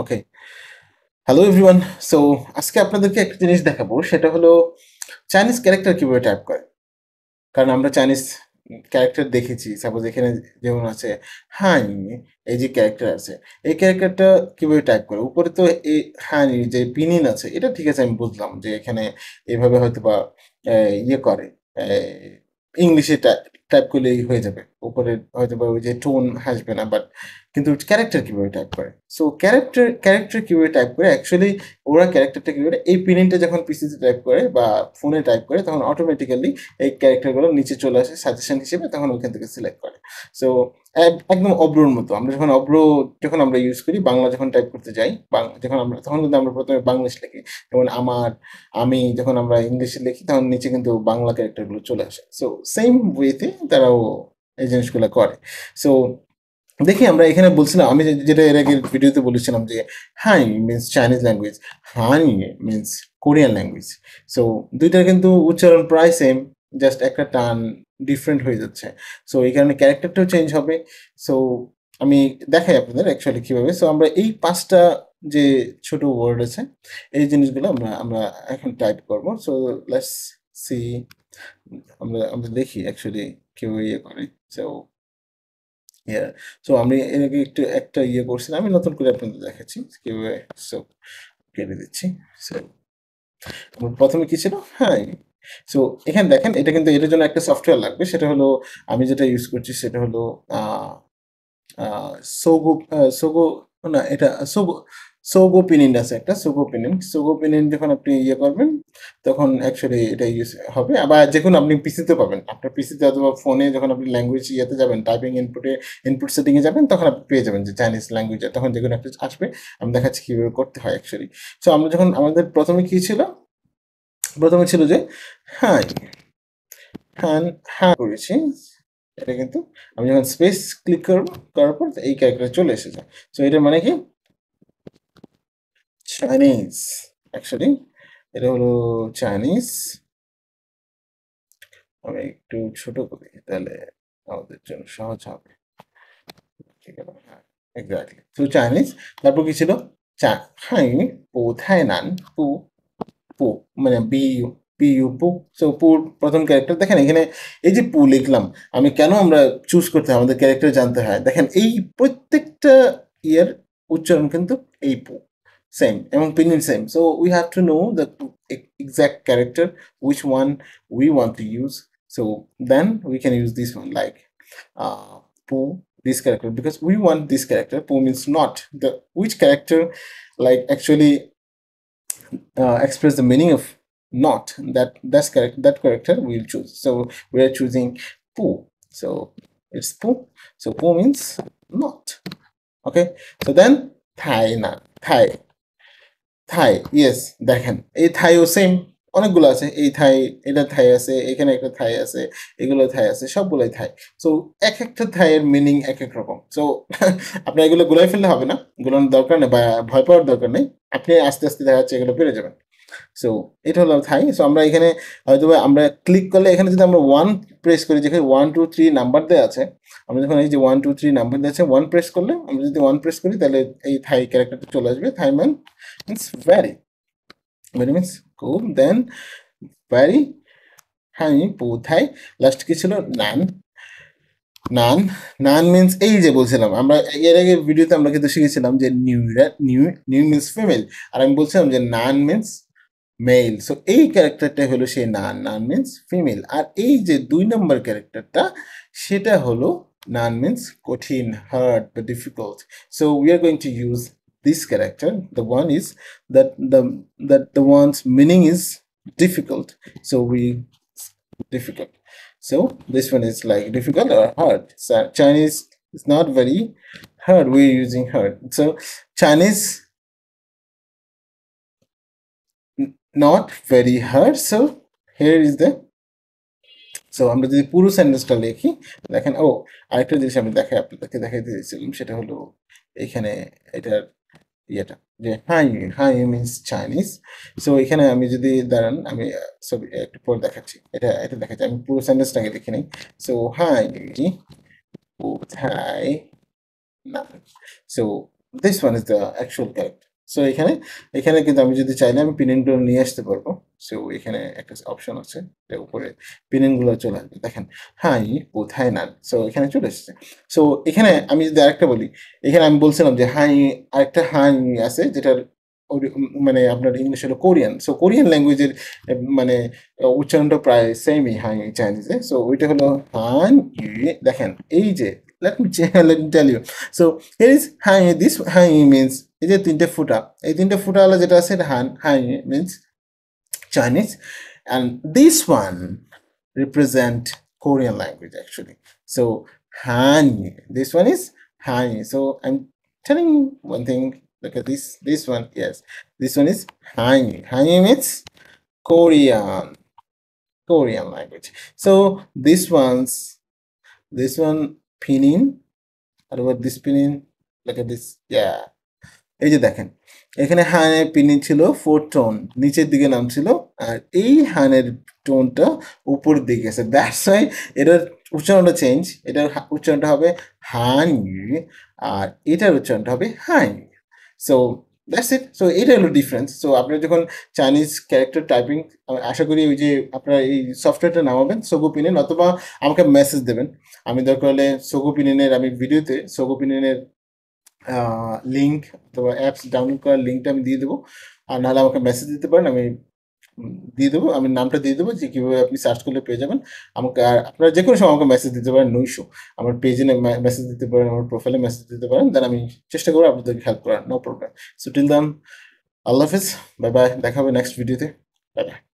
ওকে, hello everyone. So আজকে আপনাদেরকে একটা জিনিস দেখাবো, সেটা হলো চাইনিজ ক্যারেক্টার কিভাবে টাইপ করে। কারণ আমরা চাইনিজ ক্যারেক্টার দেখেছি। সাপোজ এখানে যেমন আছে হাই, এই যে ক্যারেক্টার আছে, এই ক্যারেক্টারটা কিভাবে টাইপ করে। উপরে তো এই হাই যে পিনিন আছে, এটা ঠিক আছে, আমি বুঝলাম যে এখানে এভাবে হয়তো বা ইয়ে করে, ইংলিশে টাইপ করলেই হয়ে যাবে, উপরে হয়তো বা ওই যে টোন আসবে না, বাট কিন্তু ক্যারেক্টার কিভাবে টাইপ করে। সো ক্যারেক্টার কিভাবে টাইপ করে, অ্যাকচুয়ালি ওরা ক্যারেক্টারটা কি করে, এই পিনিনটা যখন পিসিতে টাইপ করে বা ফোনে টাইপ করে, তখন অটোমেটিক্যালি এই ক্যারেক্টারগুলো নিচে চলে আসে সাজেশন হিসেবে, তখন ওইখান থেকে সিলেক্ট করে। সো একদম অব্রোর মতো, আমরা যখন অব্র যখন আমরা ইউজ করি, বাংলা যখন টাইপ করতে যাই, যখন আমরা তখন কিন্তু আমরা প্রথমে বাংলিশ লিখি, যেমন আমার, আমি, যখন আমরা ইংলিশে লিখি তখন নিচে কিন্তু বাংলা ক্যারেক্টারগুলো চলে আসে। সো সেম ওয়েতে তারাও এই জিনিসগুলো করে। সো দেখি, আমরা এখানে বলছিলাম, আমি যেটা এর আগে ভিডিওতে বলেছিলাম যে hi means Chinese language, hi means Korean language. So দুইটার কিন্তু উচ্চারণ প্রায় সেম, জাস্ট একটা টান ডিফারেন্ট হয়ে যাচ্ছে। সো এই কারণে ক্যারেক্টারটাও চেঞ্জ হবে। সো আমি দেখাই আপনাদের অ্যাকচুয়ালি কীভাবে। সো আমরা এই 5টা যে ছোট ওয়ার্ড আছে, এই জিনিসগুলো আমরা আমরা এখন টাইপ করব। সো লেটস সি, আমরা আমরা দেখি অ্যাকচুয়ালি কীভাবে ইয়ে করে। সো ইয়াহ, সো আমি এর আগে একটা ইয়ে করছিলাম, আমি নতুন করে আপনাদের দেখাচ্ছি কিভাবে। সো কেটে দিচ্ছি। সো আমার প্রথমে কি ছিল, হ্যাঁ। সো এখানে দেখেন, এটা কিন্তু এটার জন্য একটা সফটওয়্যার লাগবে, সেটা হলো আমি যেটা ইউজ করছি সেটা হলো আহ সোগো, সোগো, না এটা সোগো, সোগো পিনিন আছে একটা, সোগো পিনিন। সোগো পিনিন যখন আপনি ইয়ে করবেন, তখন অ্যাকচুয়ালি এটা ইউজ হবে। আবার যে কোনো আপনি পিসিতে পাবেন, আপনার পিসিতে অথবা ফোনে যখন আপনি ল্যাঙ্গুয়েজ ইয়েতে যাবেন, টাইপিং ইনপুট সেটিংয়ে যাবেন, তখন আপনি পেয়ে যাবেন যে চাইনিজ ল্যাঙ্গুয়েজ, তখন যে কোনো একটা আসবে। আমি দেখাচ্ছি কীভাবে করতে হয় অ্যাকচুয়ালি। সো আমরা যখন, আমাদের প্রথমে কী ছিল, প্রথমে ছিল যে হ্যাঁ, হ্যাঁ, হ্যাঁ করেছি। এটা কিন্তু আমি যখন স্পেস ক্লিক করব, করার পর এই ক্যারেক্টার চলে এসেছে। সো এটার মানে কি, চাইনিজ। অ্যাকচুয়ালি এটা হলো চাইনিজ। আমি একটু ছোট করি, তাহলে আমাদের জন্য সহজ হবে। ঠিক আছে, হ্যাঁ, এক্স্যাক্টলি। তো চাইনিজ, তারপর কি ছিল, চা, হাই, পো থাই নান, পু, পু মানে বি ইউ, পি ইউ, পু। সো পুর প্রথম ক্যারেক্টার দেখেন এখানে, এই যে পু লিখলাম, আমি কেন আমরা চুজ করতে হয়, আমাদের ক্যারেক্টার জানতে হয়। দেখেন এই প্রত্যেকটা ইয়ের উচ্চারণ কিন্তু এই পু সেম, এবং pinyin same. So we have to know the exact character which one we want to use. So then we can use this one, like pu, this character, because we want this character. Pu means not the, which character like actually express the meaning of not, that character we'll choose. So we are choosing pu. So it's pu. So pu means not. Okay. So then thai na, thai, Thai, yes. দেখেন এই থাইও same, অনেকগুলো আছে, এই থাই, এটা থাই আছে, এখানে একটা থাই আছে, এগুলো থাই আছে, সবগুলোই থাই। সো এক একটা থাইয়ের মিনিং এক এক রকম। সো আপনার এগুলো গুলাই ফেললে হবে না, গুলানোর দরকার নেই বা ভয় পাওয়ার দরকার নেই। আপনি আস্তে আস্তে দেখা যাচ্ছে এগুলো পেরে যাবেন। সো এটা হলো থাই। সো আমরা এখানে হয়তো আমরা ক্লিক করলে, এখানে যদি আমরা ওয়ান প্রেস করি, যেখানে 1 2 3 নাম্বার দেওয়া আছে, আমরা যখন এই যে 1 2 3 নাম্বার দেওয়া আছে, ওয়ান প্রেস করলে, আমরা যদি ওয়ান প্রেস করি, তাহলে এই থাই ক্যারেক্টারটা চলে আসবে। থাই man means very, very means cool. Then very, হ্যাঁ কোথায়, লাস্ট কি ছিল, নান, নান, নান মিন্স এই যে বলছিলাম আমরা এর আগে ভিডিওতে, আমরা কিন্তু শিখেছিলাম যে নিউ, নিউ, নিউ মিন্স ফিমেল, আর আমি বলছিলাম যে নান মিন্স মেল। সো এই ক্যারেক্টারটা হলো সেই নান, নান মিন্স ফিমেল। আর এই যে 2 নম্বর ক্যারেক্টারটা, সেটা হলো নান মিন্স কঠিন, হার্ড বা difficult. So we are going to use this character. The one is that the one's meaning is difficult. So we, difficult. So this one is like difficult or hard. So Chinese is not very hard. We're using hard. So Chinese not very hard. So here is the, so আমরা যদি পুরো সেন্টেন্সটা লিখি, দেখেন, ও আরেকটা জিনিস আমি আপনাদেরকে দেখাইতে দিয়েছিলাম, সেটা হলো এখানে এটার ইয়েটা, যে hi, hi means Chinese. So এখানে আমি যদি দাঁড়ান, আমি ছবি একটু পর দেখাচ্ছি, এটা দেখাচ্ছি, আমি পুরো সেন্টেন্সটাকে লিখে নিই। সো হাই কোথায় না, so this one is the actual character. So এখানে কিন্তু আমি যদি চাইলে আমি পিনিনগুলো নিয়ে আসতে পারবো। সো এখানে একটা অপশন আছে, এটার উপরে পিনিনগুলো চলে আসবে। দেখেন, হাই কোথায় নান? সো এখানে চলে এসেছে। সো এখানে আমি যদি আরেকটা বলি, এখানে আমি বলছিলাম যে হাই, আরেকটা হাই আছে যেটার মানে আপনার ইংলিশ হলো কোরিয়ান। সো কোরিয়ান ল্যাঙ্গুয়েজের মানে উচ্চারণটা প্রায় সেমই হাই চাইনিজে। সো ওইটা হলো হান ই। দেখেন এই যে let me tell you. So here is hi, this hi means এই যে তিনটে ফুটা, এই তিনটে ফুটা হলো যেটা আছে এটা hi means Chinese, and this one represent Korean language actually. So Han, this one is Han. So I'm telling you one thing. Look at this one. Yes, this one is Han. Han means Korean language. So this one pinyin. What about this pinyin? Look at this. Yeah. এই যে দেখেন, এখানে হানের পিনি ছিল 4 tone, নিচের দিকে নামছিল, আর এই হানের টোনটা উপরের দিকে গেছে। দ্যাটস ওয়াই এটার উচ্চারণটা চেঞ্জ। এটার উচ্চারণটা হবে হান, আর এটার উচ্চারণটা হবে hi. So that's it. So এটা হলো ডিফারেন্স। সো আপনারা যখন চাইনিজ ক্যারেক্টার টাইপিং, আশা করি ওই যে আপনারা এই সফটওয়্যারটা নামাবেন সোগো পিনিন, অথবা আমাকে মেসেজ দেবেন। আমি দরকার হলে সোগো পিনিনের আমি ভিডিওতে সোগো পিনিনের লিঙ্ক অথবা অ্যাপস ডাউনলোড করার লিঙ্কটা আমি দিয়ে দেবো। আর নাহলে আমাকে মেসেজ দিতে পারেন, আমি দিয়ে দেবো, আমি নামটা দিয়ে দেবো যে কীভাবে আপনি সার্চ করলে পেয়ে যাবেন আমাকে। আর আপনারা যে কোনো সময় আমাকে মেসেজ দিতে পারেন, নো ইস্যু। আমার পেজে মেসেজ দিতে পারেন, আমার প্রোফাইলে মেসেজ দিতে পারেন, দেন আমি চেষ্টা করবো আপনাদেরকে হেল্প করার, no problem. So till then, আল্লাহ হাফিজ, বাই বাই, দেখা হবে নেক্সট ভিডিওতে, বাই বাই।